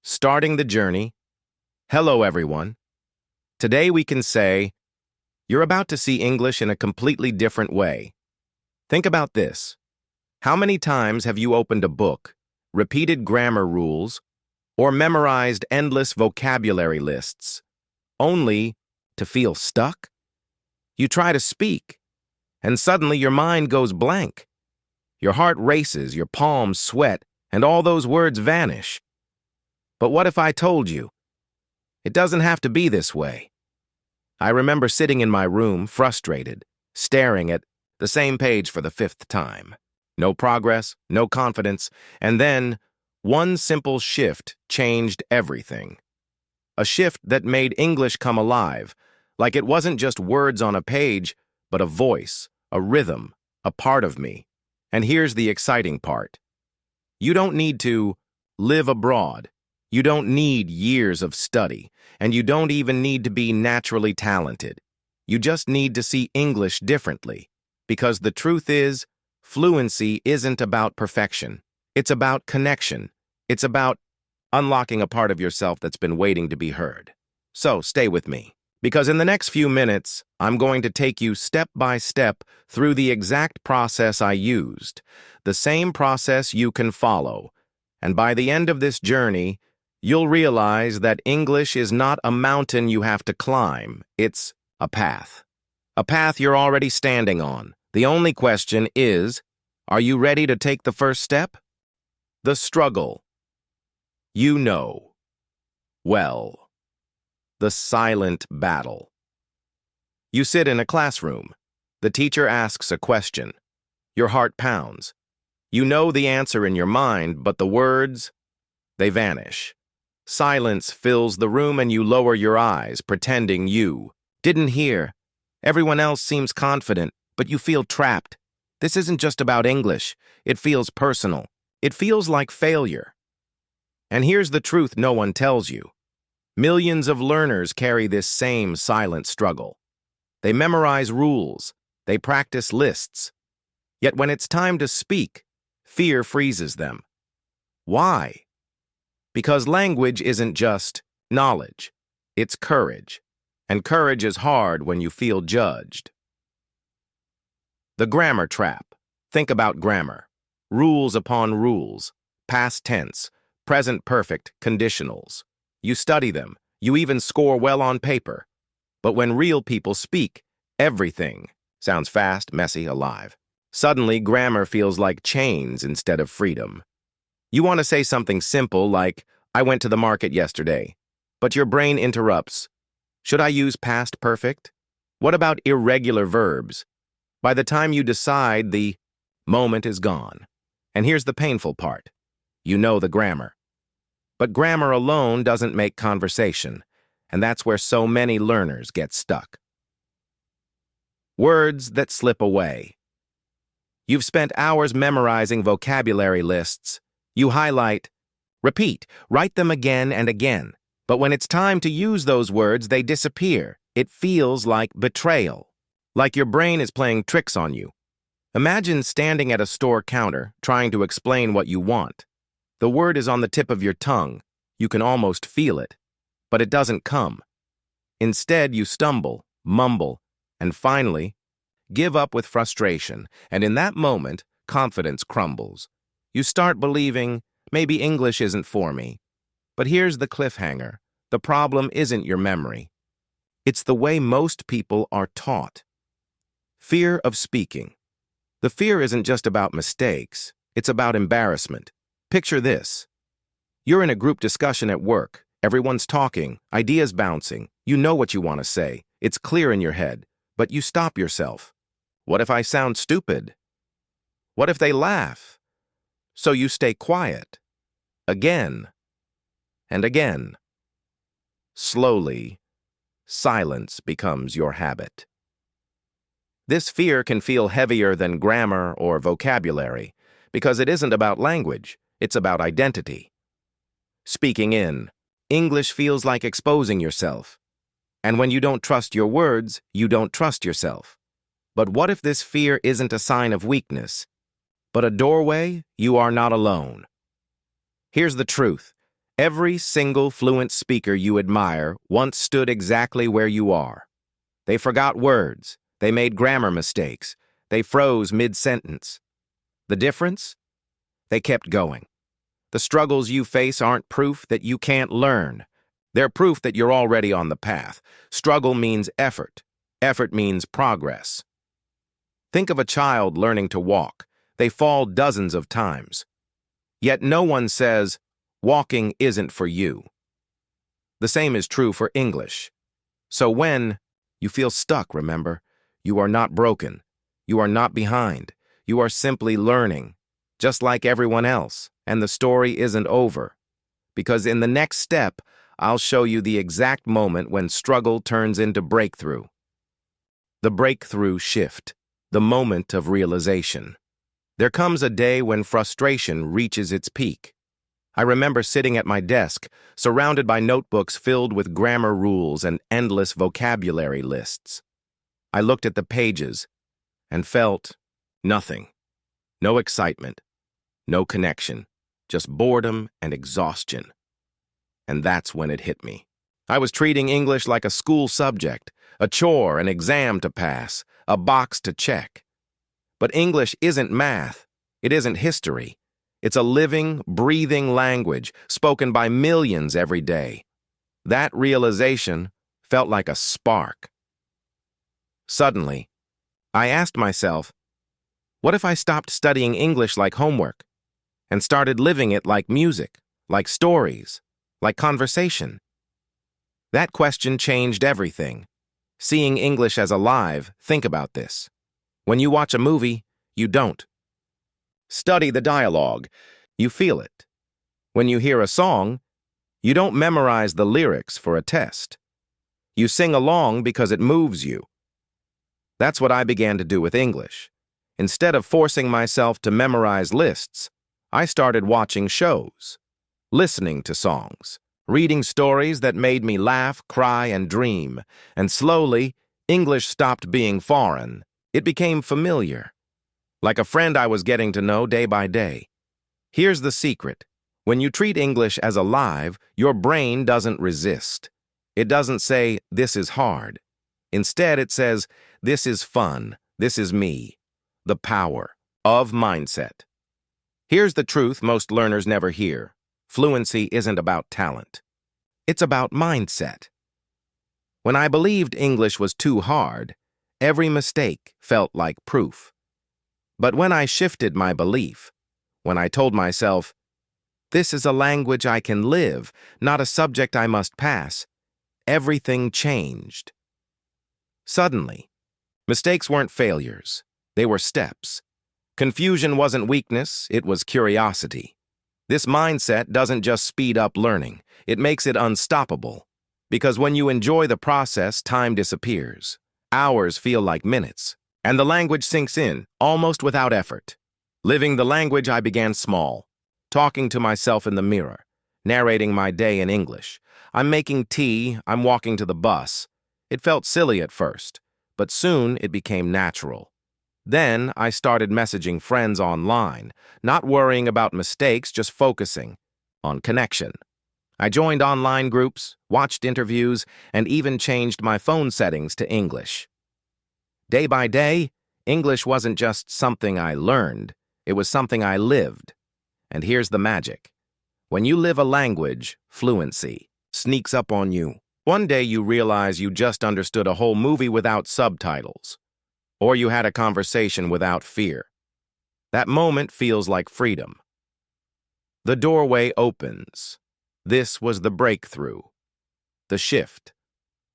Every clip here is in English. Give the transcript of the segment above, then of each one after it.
starting the journey. Hello, everyone. Today we can say, you're about to see English in a completely different way. Think about this. How many times have you opened a book, repeated grammar rules, or memorized endless vocabulary lists, only to feel stuck? You try to speak, and suddenly your mind goes blank. Your heart races, your palms sweat, and all those words vanish. But what if I told you? It doesn't have to be this way. I remember sitting in my room, frustrated, staring at the same page for the 5th time. No progress, no confidence, and then one simple shift changed everything. A shift that made English come alive, like it wasn't just words on a page, but a voice, a rhythm, a part of me. And here's the exciting part. You don't need to live abroad. You don't need years of study, and you don't even need to be naturally talented. You just need to see English differently, because the truth is, fluency isn't about perfection. It's about connection. It's about unlocking a part of yourself that's been waiting to be heard. So stay with me, because in the next few minutes, I'm going to take you step by step through the exact process I used, the same process you can follow. And by the end of this journey, you'll realize that English is not a mountain you have to climb. It's a path. A path you're already standing on. The only question is, are you ready to take the first step? The struggle. You know. Well. The silent battle. You sit in a classroom. The teacher asks a question. Your heart pounds. You know the answer in your mind, but the words, they vanish. Silence fills the room and you lower your eyes, pretending you didn't hear. Everyone else seems confident, but you feel trapped. This isn't just about English. It feels personal. It feels like failure. And here's the truth no one tells you. Millions of learners carry this same silent struggle. They memorize rules. They practice lists. Yet when it's time to speak, fear freezes them. Why? Because language isn't just knowledge, it's courage. And courage is hard when you feel judged. The grammar trap. Think about grammar. Rules upon rules, past tense, present perfect, conditionals. You study them, you even score well on paper. But when real people speak, everything sounds fast, messy, alive. Suddenly, grammar feels like chains instead of freedom. You want to say something simple like, I went to the market yesterday, but your brain interrupts. Should I use past perfect? What about irregular verbs? By the time you decide, the moment is gone. And here's the painful part. You know the grammar. But grammar alone doesn't make conversation, and that's where so many learners get stuck. Words that slip away. You've spent hours memorizing vocabulary lists. You highlight, repeat, write them again and again. But when it's time to use those words, they disappear. It feels like betrayal. Like your brain is playing tricks on you. Imagine standing at a store counter, trying to explain what you want. The word is on the tip of your tongue. You can almost feel it. But it doesn't come. Instead, you stumble, mumble, and finally, give up with frustration. And in that moment, confidence crumbles. You start believing, maybe English isn't for me. But here's the cliffhanger. The problem isn't your memory. It's the way most people are taught. Fear of speaking. The fear isn't just about mistakes. It's about embarrassment. Picture this. You're in a group discussion at work. Everyone's talking, ideas bouncing. You know what you want to say. It's clear in your head. But you stop yourself. What if I sound stupid? What if they laugh? So you stay quiet. Again. And again. Slowly, silence becomes your habit. This fear can feel heavier than grammar or vocabulary because it isn't about language, it's about identity. Speaking in, English feels like exposing yourself. And when you don't trust your words, you don't trust yourself. But what if this fear isn't a sign of weakness, but a doorway? You are not alone. Here's the truth. Every single fluent speaker you admire once stood exactly where you are. They forgot words. They made grammar mistakes. They froze mid-sentence. The difference? They kept going. The struggles you face aren't proof that you can't learn. They're proof that you're already on the path. Struggle means effort. Effort means progress. Think of a child learning to walk. They fall dozens of times. Yet no one says, walking isn't for you. The same is true for English. So when you feel stuck, remember, you are not broken. You are not behind. You are simply learning, just like everyone else, and the story isn't over. Because in the next step, I'll show you the exact moment when struggle turns into breakthrough. The breakthrough shift, the moment of realization. There comes a day when frustration reaches its peak. I remember sitting at my desk, surrounded by notebooks filled with grammar rules and endless vocabulary lists. I looked at the pages and felt nothing. No excitement, no connection, just boredom and exhaustion. And that's when it hit me. I was treating English like a school subject, a chore, an exam to pass, a box to check. But English isn't math. It isn't history. It's a living, breathing language spoken by millions every day. That realization felt like a spark. Suddenly, I asked myself, what if I stopped studying English like homework and started living it like music, like stories, like conversation? That question changed everything. Seeing English as alive, think about this. When you watch a movie, you don't study the dialogue, you feel it. When you hear a song, you don't memorize the lyrics for a test. You sing along because it moves you. That's what I began to do with English. Instead of forcing myself to memorize lists, I started watching shows, listening to songs, reading stories that made me laugh, cry, and dream. And slowly, English stopped being foreign. It became familiar, like a friend I was getting to know day by day. Here's the secret. When you treat English as alive, your brain doesn't resist. It doesn't say, this is hard. Instead, it says, this is fun. This is me. The power of mindset. Here's the truth most learners never hear. Fluency isn't about talent. It's about mindset. When I believed English was too hard, every mistake felt like proof. But when I shifted my belief, when I told myself, this is a language I can live, not a subject I must pass, everything changed. Suddenly, mistakes weren't failures. They were steps. Confusion wasn't weakness, it was curiosity. This mindset doesn't just speed up learning, it makes it unstoppable. Because when you enjoy the process, time disappears. Hours feel like minutes, and the language sinks in, almost without effort. Living the language, I began small, talking to myself in the mirror, narrating my day in English. I'm making tea, I'm walking to the bus. It felt silly at first, but soon it became natural. Then I started messaging friends online, not worrying about mistakes, just focusing on connection. I joined online groups, watched interviews, and even changed my phone settings to English. Day by day, English wasn't just something I learned, it was something I lived. And here's the magic. When you live a language, fluency sneaks up on you. One day you realize you just understood a whole movie without subtitles. Or you had a conversation without fear. That moment feels like freedom. The doorway opens. This was the breakthrough. The shift.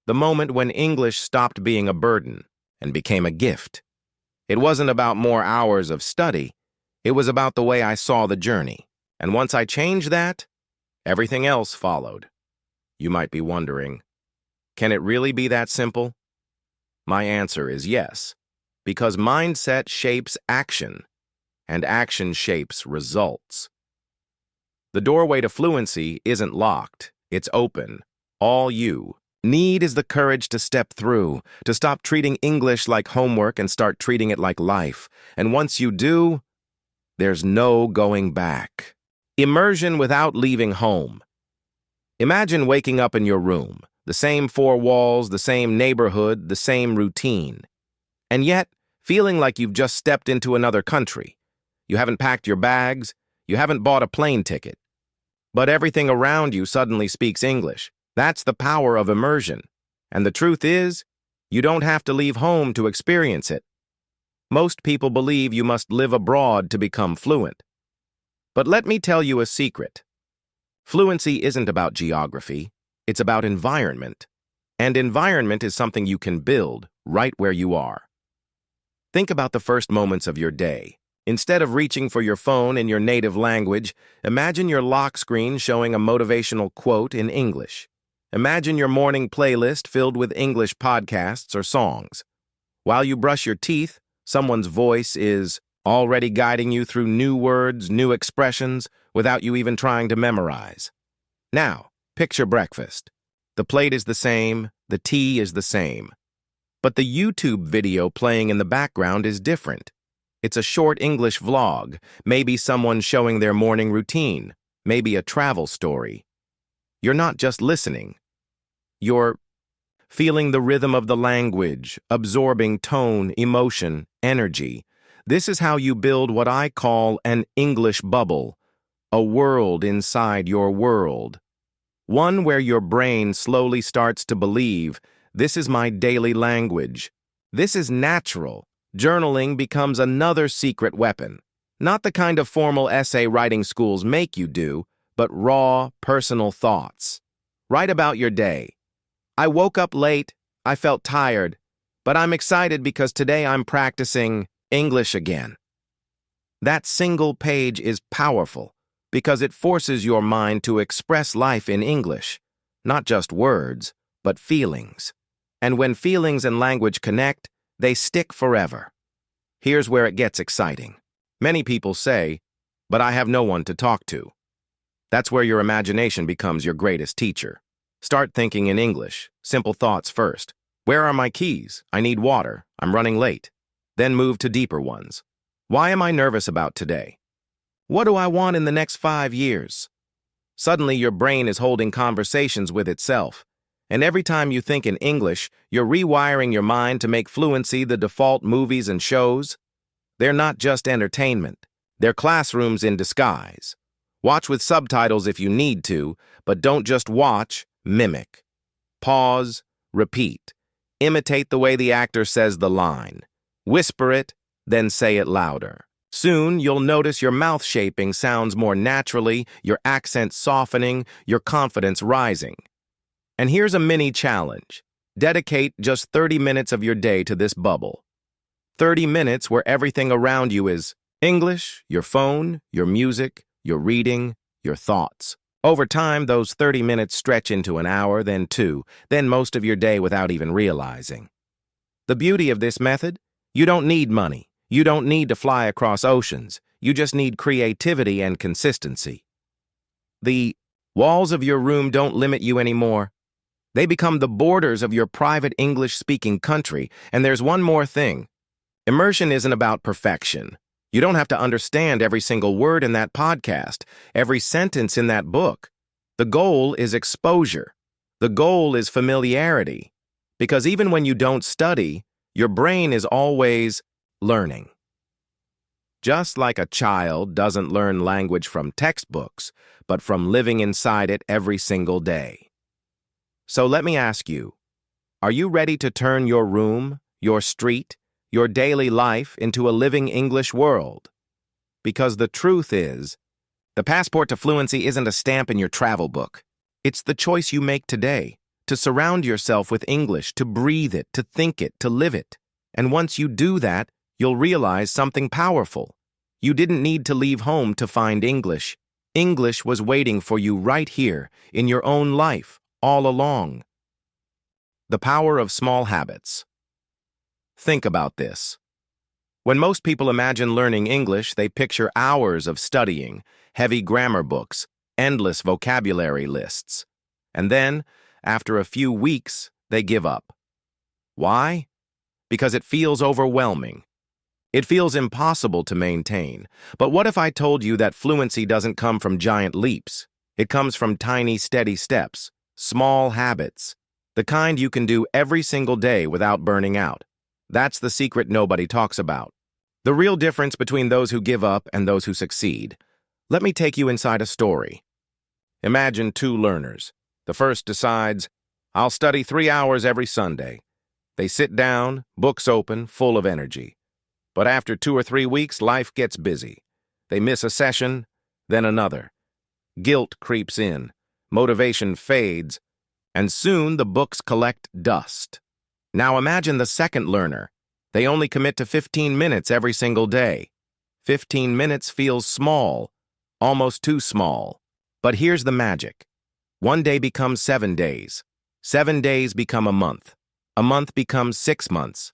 The moment when English stopped being a burden and became a gift. It wasn't about more hours of study. It was about the way I saw the journey. And once I changed that, everything else followed. You might be wondering, can it really be that simple? My answer is yes. Because mindset shapes action, and action shapes results. The doorway to fluency isn't locked, it's open. All you need is the courage to step through, to stop treating English like homework and start treating it like life. And once you do, there's no going back. Immersion without leaving home. Imagine waking up in your room, the same four walls, the same neighborhood, the same routine, and yet feeling like you've just stepped into another country. You haven't packed your bags, you haven't bought a plane ticket, but everything around you suddenly speaks English. That's the power of immersion. And the truth is, you don't have to leave home to experience it. Most people believe you must live abroad to become fluent. But let me tell you a secret. Fluency isn't about geography, it's about environment. And environment is something you can build right where you are. Think about the first moments of your day. Instead of reaching for your phone in your native language, imagine your lock screen showing a motivational quote in English. Imagine your morning playlist filled with English podcasts or songs. While you brush your teeth, someone's voice is already guiding you through new words, new expressions, without you even trying to memorize. Now, picture breakfast. The plate is the same, the tea is the same. But the YouTube video playing in the background is different. It's a short English vlog, maybe someone showing their morning routine, maybe a travel story. You're not just listening. You're feeling the rhythm of the language, absorbing tone, emotion, energy. This is how you build what I call an English bubble, a world inside your world. One where your brain slowly starts to believe, this is my daily language. This is natural. Journaling becomes another secret weapon. Not the kind of formal essay writing schools make you do, but raw, personal thoughts. Write about your day. I woke up late, I felt tired, but I'm excited because today I'm practicing English again. That single page is powerful because it forces your mind to express life in English, not just words, but feelings. And when feelings and language connect, they stick forever. Here's where it gets exciting. Many people say, but I have no one to talk to. That's where your imagination becomes your greatest teacher. Start thinking in English. Simple thoughts first. Where are my keys? I need water. I'm running late. Then move to deeper ones. Why am I nervous about today? What do I want in the next 5 years? Suddenly your brain is holding conversations with itself. And every time you think in English, you're rewiring your mind to make fluency the default movies and shows. They're not just entertainment. They're classrooms in disguise. Watch with subtitles if you need to, but don't just watch, mimic. Pause, repeat. Imitate the way the actor says the line. Whisper it, then say it louder. Soon, you'll notice your mouth shaping sounds more naturally, your accent softening, your confidence rising. And here's a mini challenge. Dedicate just 30 minutes of your day to this bubble. 30 minutes where everything around you is English, your phone, your music, your reading, your thoughts. Over time, those 30 minutes stretch into an hour, then 2, then most of your day without even realizing. The beauty of this method? You don't need money. You don't need to fly across oceans. You just need creativity and consistency. The walls of your room don't limit you anymore. They become the borders of your private English-speaking country. And there's one more thing. Immersion isn't about perfection. You don't have to understand every single word in that podcast, every sentence in that book. The goal is exposure. The goal is familiarity. Because even when you don't study, your brain is always learning. Just like a child doesn't learn language from textbooks, but from living inside it every single day. So let me ask you, are you ready to turn your room, your street, your daily life into a living English world? Because the truth is, the passport to fluency isn't a stamp in your travel book. It's the choice you make today, to surround yourself with English, to breathe it, to think it, to live it. And once you do that, you'll realize something powerful. You didn't need to leave home to find English. English was waiting for you right here, in your own life, all along. The power of small habits. Think about this. When most people imagine learning English, they picture hours of studying, heavy grammar books, endless vocabulary lists. And then, after a few weeks, they give up. Why? Because it feels overwhelming. It feels impossible to maintain. But what if I told you that fluency doesn't come from giant leaps? It comes from tiny, steady steps, small habits, the kind you can do every single day without burning out. That's the secret nobody talks about. The real difference between those who give up and those who succeed. Let me take you inside a story. Imagine two learners. The first decides, I'll study 3 hours every Sunday. They sit down, books open, full of energy. But after 2 or 3 weeks, life gets busy. They miss a session, then another. Guilt creeps in, motivation fades, and soon the books collect dust. Now imagine the second learner. They only commit to 15 minutes every single day. 15 minutes feels small, almost too small. But here's the magic. 1 day becomes 7 days. 7 days become a month. A month becomes 6 months.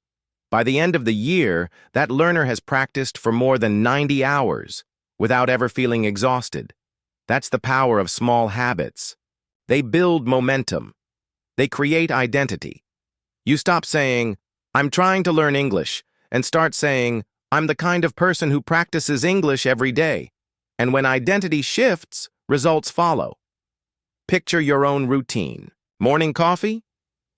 By the end of the year, that learner has practiced for more than 90 hours without ever feeling exhausted. That's the power of small habits. They build momentum. They create identity. You stop saying, I'm trying to learn English, and start saying, I'm the kind of person who practices English every day. And when identity shifts, results follow. Picture your own routine. Morning coffee?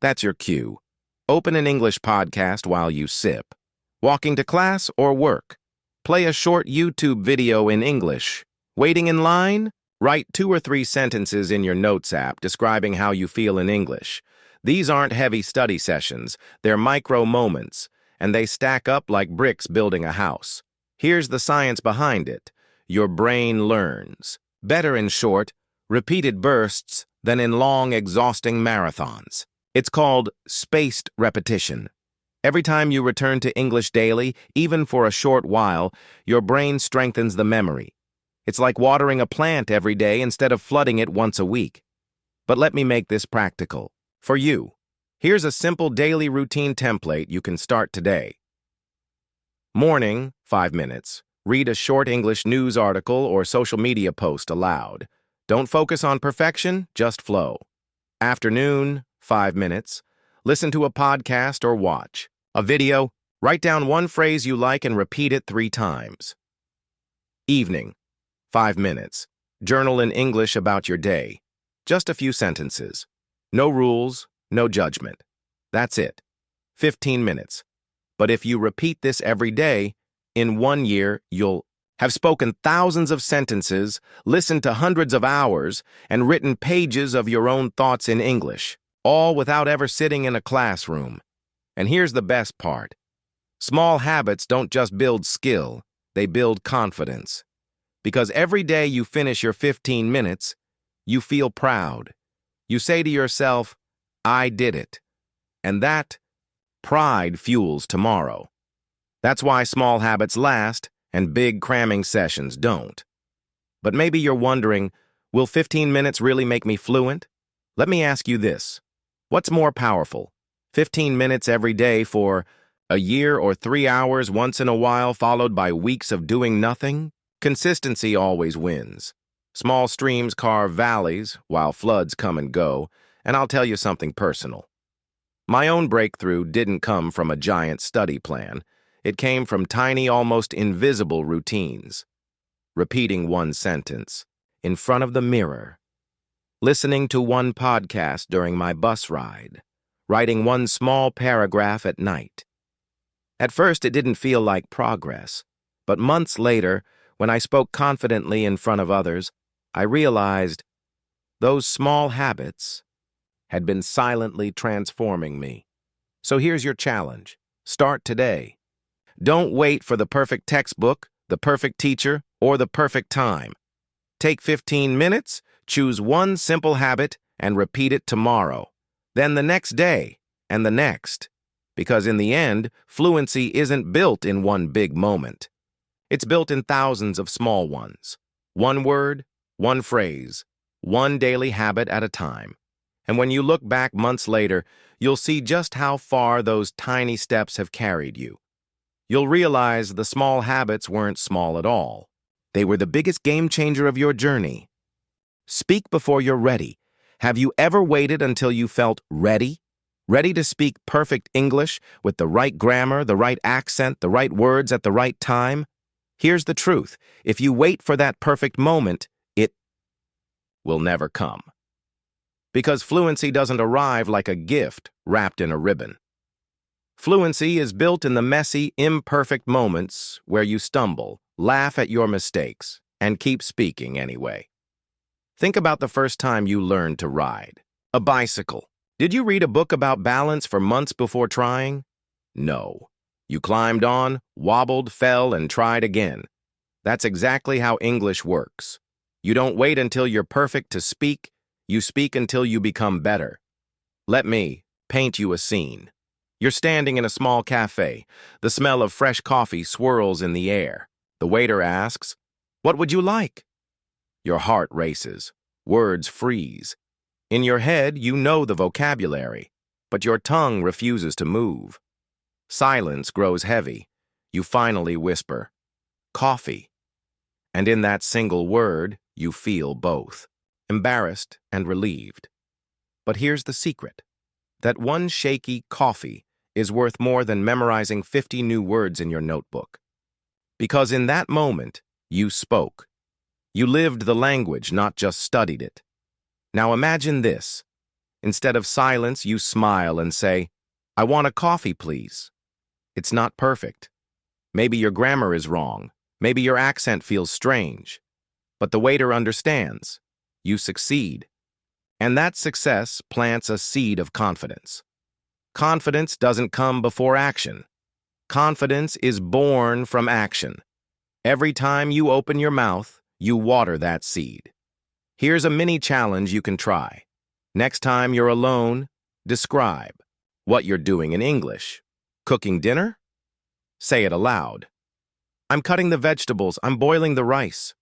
That's your cue. Open an English podcast while you sip. Walking to class or work? Play a short YouTube video in English. Waiting in line? Write 2 or 3 sentences in your Notes app describing how you feel in English. These aren't heavy study sessions, they're micro moments, and they stack up like bricks building a house. Here's the science behind it. Your brain learns. Better in short, repeated bursts than in long, exhausting marathons. It's called spaced repetition. Every time you return to English daily, even for a short while, your brain strengthens the memory. It's like watering a plant every day instead of flooding it once a week. But let me make this practical. For you, here's a simple daily routine template you can start today. Morning, 5 minutes. Read a short English news article or social media post aloud. Don't focus on perfection, just flow. Afternoon, 5 minutes. Listen to a podcast or watch a video. Write down one phrase you like and repeat it 3 times. Evening, 5 minutes. Journal in English about your day. Just a few sentences. No rules, no judgment. That's it. 15 minutes. But if you repeat this every day, in 1 year, you'll have spoken thousands of sentences, listened to hundreds of hours, and written pages of your own thoughts in English, all without ever sitting in a classroom. And here's the best part. Small habits don't just build skill, they build confidence. Because every day you finish your 15 minutes, you feel proud. You say to yourself, I did it. And that pride fuels tomorrow. That's why small habits last and big cramming sessions don't. But maybe you're wondering, will 15 minutes really make me fluent? Let me ask you this. What's more powerful? 15 minutes every day for a year or 3 hours once in a while followed by weeks of doing nothing? Consistency always wins. Small streams carve valleys while floods come and go, and I'll tell you something personal. My own breakthrough didn't come from a giant study plan. It came from tiny, almost invisible routines. Repeating one sentence, in front of the mirror. Listening to one podcast during my bus ride. Writing one small paragraph at night. At first, it didn't feel like progress, but months later, when I spoke confidently in front of others, I realized those small habits had been silently transforming me. So here's your challenge. Start today. Don't wait for the perfect textbook, the perfect teacher, or the perfect time. Take 15 minutes, choose one simple habit, and repeat it tomorrow. Then the next day, and the next. Because in the end, fluency isn't built in one big moment. It's built in thousands of small ones. One word, one phrase, one daily habit at a time. And when you look back months later, you'll see just how far those tiny steps have carried you. You'll realize the small habits weren't small at all. They were the biggest game changer of your journey. Speak before you're ready. Have you ever waited until you felt ready? Ready to speak perfect English with the right grammar, the right accent, the right words at the right time? Here's the truth. If you wait for that perfect moment, it will never come. Because fluency doesn't arrive like a gift wrapped in a ribbon. Fluency is built in the messy, imperfect moments where you stumble, laugh at your mistakes, and keep speaking anyway. Think about the first time you learned to ride. A bicycle. Did you read a book about balance for months before trying? No. You climbed on, wobbled, fell, and tried again. That's exactly how English works. You don't wait until you're perfect to speak, you speak until you become better. Let me paint you a scene. You're standing in a small cafe. The smell of fresh coffee swirls in the air. The waiter asks, "What would you like?" Your heart races. Words freeze. In your head, you know the vocabulary, but your tongue refuses to move. Silence grows heavy. You finally whisper, "Coffee." And in that single word, you feel both, embarrassed and relieved. But here's the secret. That one shaky coffee is worth more than memorizing 50 new words in your notebook. Because in that moment, you spoke. You lived the language, not just studied it. Now imagine this. Instead of silence, you smile and say, "I want a coffee, please." It's not perfect. Maybe your grammar is wrong. Maybe your accent feels strange. But the waiter understands. You succeed. And that success plants a seed of confidence. Confidence doesn't come before action. Confidence is born from action. Every time you open your mouth, you water that seed. Here's a mini challenge you can try. Next time you're alone, describe what you're doing in English. Cooking dinner? Say it aloud. I'm cutting the vegetables. I'm boiling the rice.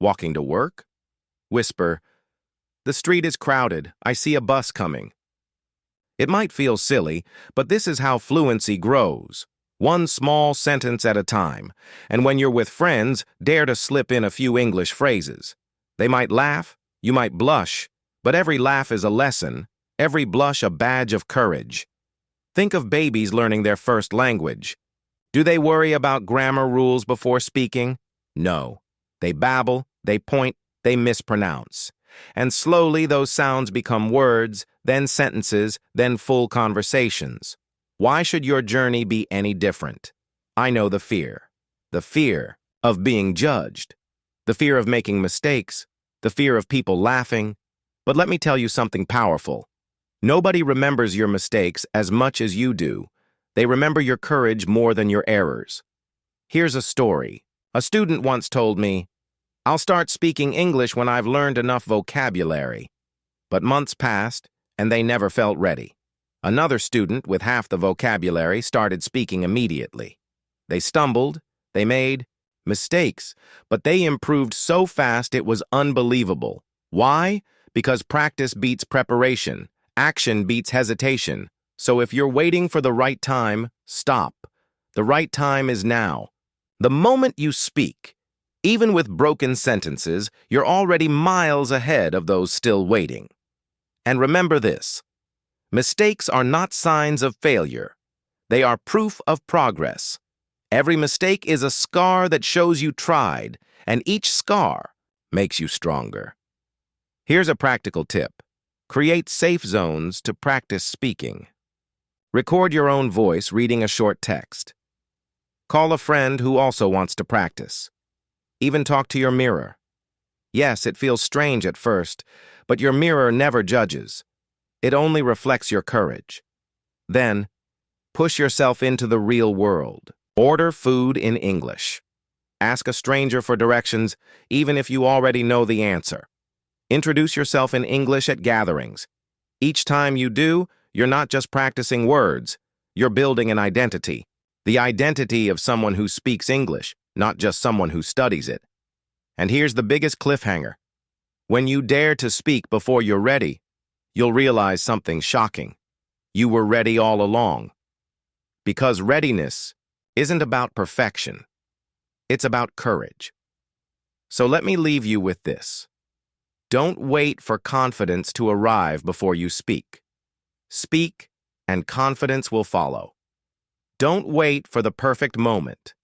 Walking to work? Whisper, "The street is crowded. I see a bus coming." It might feel silly, but this is how fluency grows. One small sentence at a time. And when you're with friends, dare to slip in a few English phrases. They might laugh, you might blush, but every laugh is a lesson, every blush a badge of courage. Think of babies learning their first language. Do they worry about grammar rules before speaking? No. They babble, they point, they mispronounce. And slowly those sounds become words, then sentences, then full conversations. Why should your journey be any different? I know the fear of being judged, the fear of making mistakes, the fear of people laughing. But let me tell you something powerful. Nobody remembers your mistakes as much as you do. They remember your courage more than your errors. Here's a story. A student once told me, "I'll start speaking English when I've learned enough vocabulary." But months passed, and they never felt ready. Another student with half the vocabulary started speaking immediately. They stumbled, they made mistakes, but they improved so fast it was unbelievable. Why? Because practice beats preparation, action beats hesitation. So if you're waiting for the right time, stop. The right time is now. The moment you speak, even with broken sentences, you're already miles ahead of those still waiting. And remember this. Mistakes are not signs of failure. They are proof of progress. Every mistake is a scar that shows you tried, and each scar makes you stronger. Here's a practical tip. Create safe zones to practice speaking. Record your own voice reading a short text. Call a friend who also wants to practice. Even talk to your mirror. Yes, it feels strange at first, but your mirror never judges. It only reflects your courage. Then, push yourself into the real world. Order food in English. Ask a stranger for directions, even if you already know the answer. Introduce yourself in English at gatherings. Each time you do, you're not just practicing words, you're building an identity. The identity of someone who speaks English, not just someone who studies it. And here's the biggest cliffhanger. When you dare to speak before you're ready, you'll realize something shocking. You were ready all along. Because readiness isn't about perfection. It's about courage. So let me leave you with this. Don't wait for confidence to arrive before you speak. Speak, and confidence will follow. Don't wait for the perfect moment.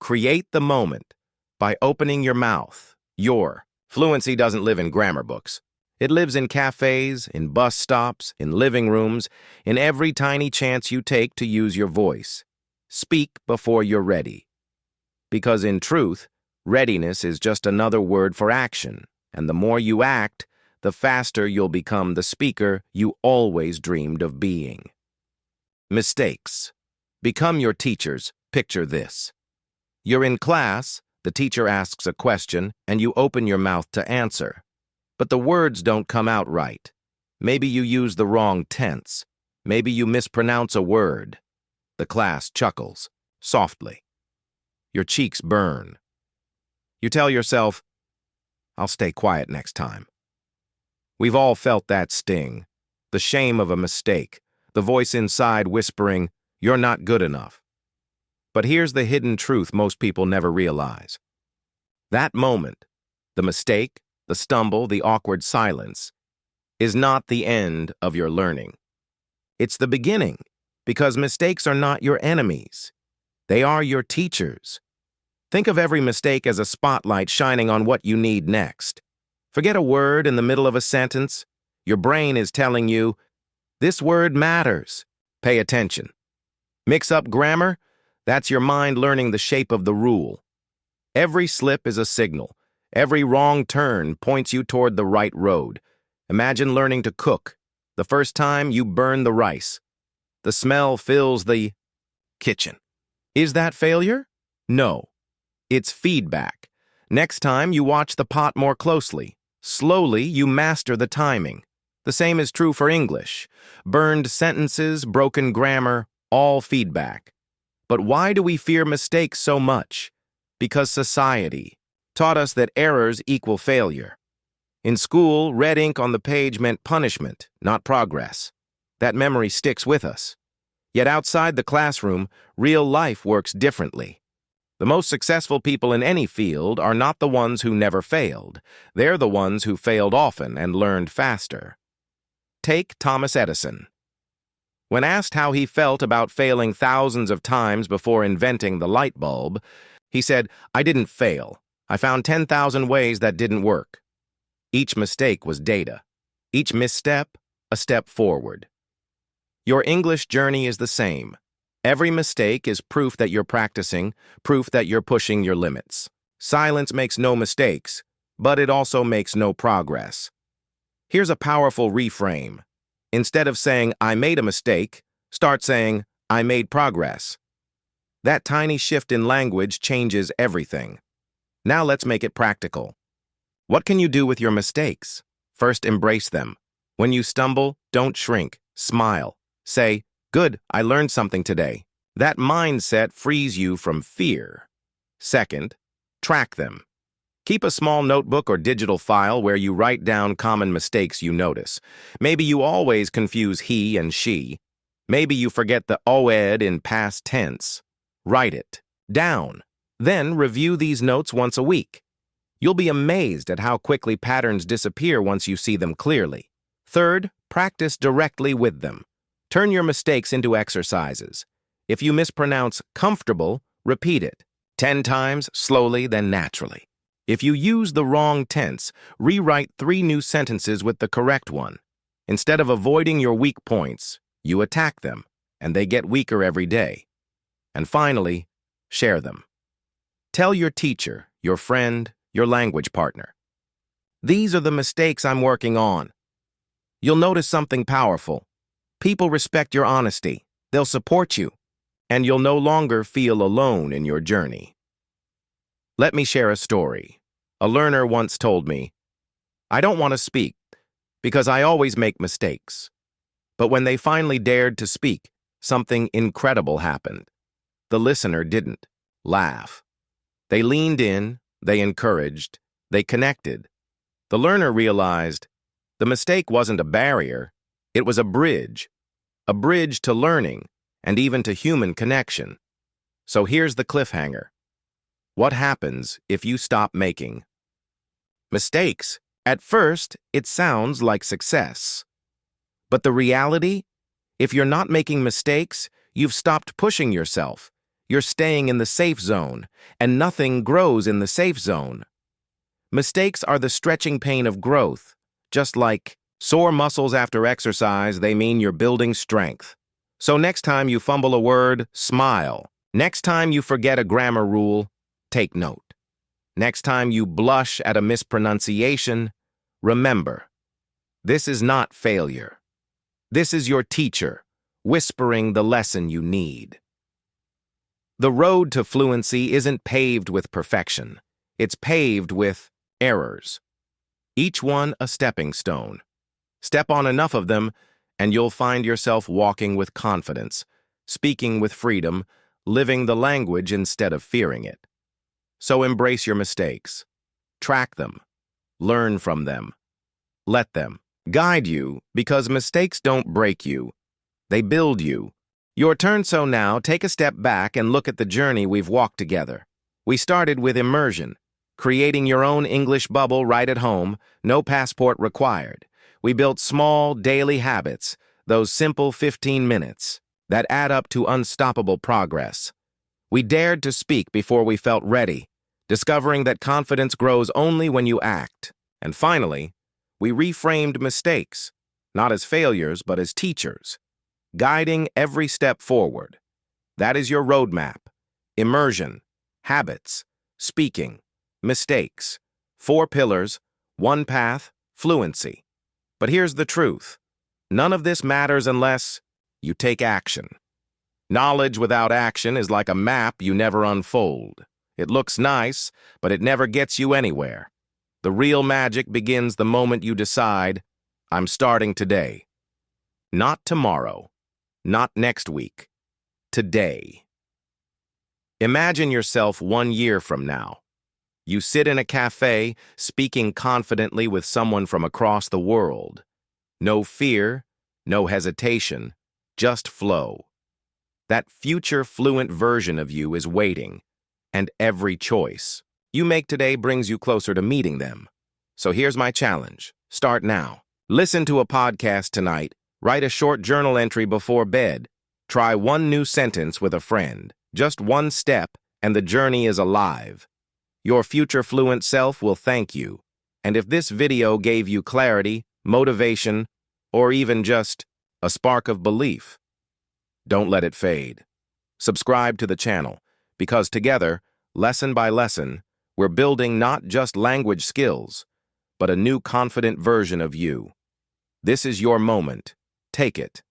Create the moment by opening your mouth, your Fluency doesn't live in grammar books. It lives in cafes, in bus stops, in living rooms, in every tiny chance you take to use your voice. Speak before you're ready. Because in truth, readiness is just another word for action, and the more you act, the faster you'll become the speaker you always dreamed of being. Mistakes. Become your teachers. Picture this. You're in class, the teacher asks a question, and you open your mouth to answer. But the words don't come out right. Maybe you use the wrong tense. Maybe you mispronounce a word. The class chuckles, softly. Your cheeks burn. You tell yourself, I'll stay quiet next time. We've all felt that sting, the shame of a mistake, the voice inside whispering, you're not good enough. But here's the hidden truth most people never realize. That moment, the mistake, the stumble, the awkward silence, is not the end of your learning. It's the beginning, because mistakes are not your enemies. They are your teachers. Think of every mistake as a spotlight shining on what you need next. Forget a word in the middle of a sentence. Your brain is telling you, this word matters. Pay attention. Mix up grammar? That's your mind learning the shape of the rule. Every slip is a signal. Every wrong turn points you toward the right road. Imagine learning to cook. The first time you burn the rice. The smell fills the kitchen. Is that failure? No. It's feedback. Next time you watch the pot more closely. Slowly you master the timing. The same is true for English. Burned sentences, broken grammar, all feedback. But why do we fear mistakes so much? Because society taught us that errors equal failure. In school, red ink on the page meant punishment, not progress. That memory sticks with us. Yet outside the classroom, real life works differently. The most successful people in any field are not the ones who never failed. They're the ones who failed often and learned faster. Take Thomas Edison. When asked how he felt about failing thousands of times before inventing the light bulb, he said, I didn't fail. I found 10,000 ways that didn't work. Each mistake was data. Each misstep, a step forward. Your English journey is the same. Every mistake is proof that you're practicing, proof that you're pushing your limits. Silence makes no mistakes, but it also makes no progress. Here's a powerful reframe. Instead of saying, I made a mistake, start saying, I made progress. That tiny shift in language changes everything. Now let's make it practical. What can you do with your mistakes? First, embrace them. When you stumble, don't shrink. Smile. Say, good, I learned something today. That mindset frees you from fear. Second, track them. Keep a small notebook or digital file where you write down common mistakes you notice. Maybe you always confuse he and she. Maybe you forget the oed in past tense. Write it down. Then review these notes once a week. You'll be amazed at how quickly patterns disappear once you see them clearly. Third, practice directly with them. Turn your mistakes into exercises. If you mispronounce comfortable, repeat it 10 times, slowly, then naturally. If you use the wrong tense, rewrite 3 new sentences with the correct one. Instead of avoiding your weak points, you attack them, and they get weaker every day. And finally, share them. Tell your teacher, your friend, your language partner. These are the mistakes I'm working on. You'll notice something powerful. People respect your honesty. They'll support you. And you'll no longer feel alone in your journey. Let me share a story. A learner once told me, I don't want to speak because I always make mistakes. But when they finally dared to speak, something incredible happened. The listener didn't laugh. They leaned in, they encouraged, they connected. The learner realized the mistake wasn't a barrier, it was a bridge to learning and even to human connection. So here's the cliffhanger. What happens if you stop making mistakes? At first, it sounds like success. But the reality? If you're not making mistakes, you've stopped pushing yourself. You're staying in the safe zone, and nothing grows in the safe zone. Mistakes are the stretching pain of growth. Just like sore muscles after exercise, they mean you're building strength. So next time you fumble a word, smile. Next time you forget a grammar rule, take note. Next time you blush at a mispronunciation, remember, this is not failure. This is your teacher, whispering the lesson you need. The road to fluency isn't paved with perfection. It's paved with errors. Each one a stepping stone. Step on enough of them, and you'll find yourself walking with confidence, speaking with freedom, living the language instead of fearing it. So embrace your mistakes. Track them. Learn from them. Let them guide you, because mistakes don't break you. They build you. Your turn, so now take a step back and look at the journey we've walked together. We started with immersion, creating your own English bubble right at home, no passport required. We built small, daily habits, those simple 15 minutes, that add up to unstoppable progress. We dared to speak before we felt ready, discovering that confidence grows only when you act. And finally, we reframed mistakes, not as failures, but as teachers, guiding every step forward. That is your roadmap. Immersion, habits, speaking, mistakes. 4 pillars, 1 path, fluency. But here's the truth. None of this matters unless you take action. Knowledge without action is like a map you never unfold. It looks nice, but it never gets you anywhere. The real magic begins the moment you decide, I'm starting today. Not tomorrow. Not next week. Today. Imagine yourself 1 year from now. You sit in a cafe, speaking confidently with someone from across the world. No fear, no hesitation, just flow. That future fluent version of you is waiting, and every choice you make today brings you closer to meeting them. So here's my challenge. Start now. Listen to a podcast tonight. Write a short journal entry before bed. Try 1 new sentence with a friend. Just 1 step, and the journey is alive. Your future fluent self will thank you. And if this video gave you clarity, motivation, or even just a spark of belief, don't let it fade. Subscribe to the channel, because together, lesson by lesson, we're building not just language skills, but a new confident version of you. This is your moment. Take it.